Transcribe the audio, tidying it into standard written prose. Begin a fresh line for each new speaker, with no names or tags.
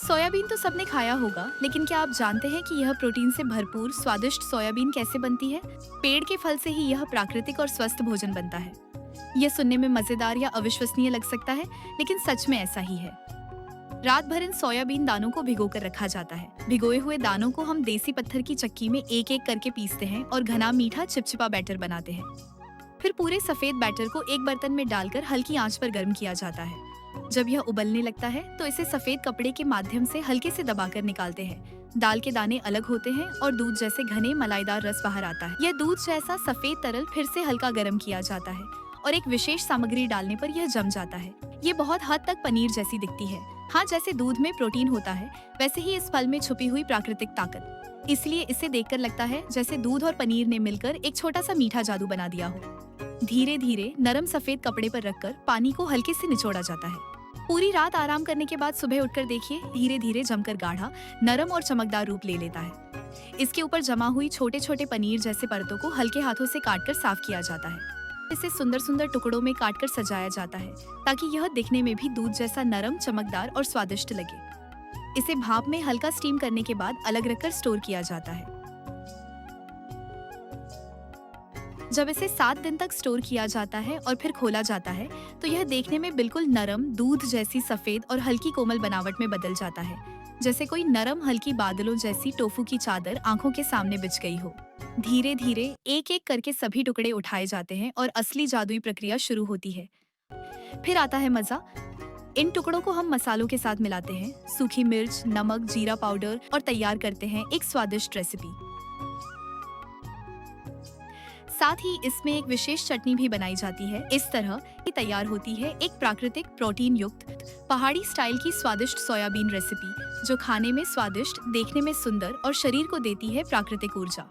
Soybean तो सबने खाया होगा, लेकिन क्या आप जानते हैं कि यह प्रोटीन से भरपूर स्वादिष्ट सोयाबीन कैसे बनती है? पेड़ के फल से ही यह प्राकृतिक और स्वस्थ भोजन बनता है। यह सुनने में मजेदार या अविश्वसनीय लग सकता है, लेकिन सच में ऐसा ही है। रात भर इन सोयाबीन दानों को भिगोकर रखा जाता है। भिगोए हुए दानों को हम देसी पत्थर की चक्की में एक एक करके पीसते हैं और घना मीठा चिपचिपा बैटर बनाते हैं। फिर पूरे सफेद बैटर को एक बर्तन में डालकर हल्की आंच पर गर्म किया जाता है। जब यह उबलने लगता है तो इसे सफेद कपड़े के माध्यम से हल्के से दबाकर निकालते हैं। दाल के दाने अलग होते हैं और दूध जैसे घने मलाईदार रस बाहर आता है। यह दूध जैसा सफेद तरल फिर से हल्का गर्म किया जाता है और एक विशेष सामग्री डालने पर यह जम जाता है। ये बहुत हद तक पनीर जैसी दिखती है। हाँ, जैसे दूध में प्रोटीन होता है, वैसे ही इस फल में छुपी हुई प्राकृतिक ताकत। इसलिए इसे देखकर लगता है जैसे दूध और पनीर ने मिलकर एक छोटा सा मीठा जादू बना दिया हो। धीरे धीरे नरम सफेद कपड़े पर रखकर पानी को हल्के से निचोड़ा जाता है। पूरी रात आराम करने के बाद सुबह उठकर देखिए, धीरे धीरे जमकर गाढ़ा, नरम और चमकदार रूप ले लेता है। इसके ऊपर जमा हुई छोटे छोटे पनीर जैसे परतों को हल्के हाथों से काटकर साफ किया जाता है। इसे सुंदर सुंदर टुकड़ों में काटकर सजाया जाता है ताकि यह दिखने में भी दूध जैसा नरम, चमकदार और स्वादिष्ट लगे। इसे भाप में हल्का स्टीम करने के बाद अलग रखकर स्टोर किया जाता है। जब इसे 7 दिन तक स्टोर किया जाता है और फिर खोला जाता है तो यह देखने में बिल्कुल नरम, दूध जैसी सफेद और हल्की कोमल बनावट में बदल जाता है, जैसे कोई नरम हल्की बादलों जैसी टोफू की चादर आंखों के सामने बिछ गई हो। धीरे धीरे एक एक करके सभी टुकड़े उठाए जाते हैं और असली जादुई प्रक्रिया शुरू होती है। फिर आता है मजा। इन टुकड़ों को हम मसालों के साथ मिलाते हैं, सूखी मिर्च, नमक, जीरा पाउडर और तैयार करते हैं एक स्वादिष्ट रेसिपी। साथ ही इसमें एक विशेष चटनी भी बनाई जाती है। इस तरह की तैयार होती है एक प्राकृतिक प्रोटीन युक्त पहाड़ी स्टाइल की स्वादिष्ट सोयाबीन रेसिपी, जो खाने में स्वादिष्ट, देखने में सुंदर और शरीर को देती है प्राकृतिक ऊर्जा।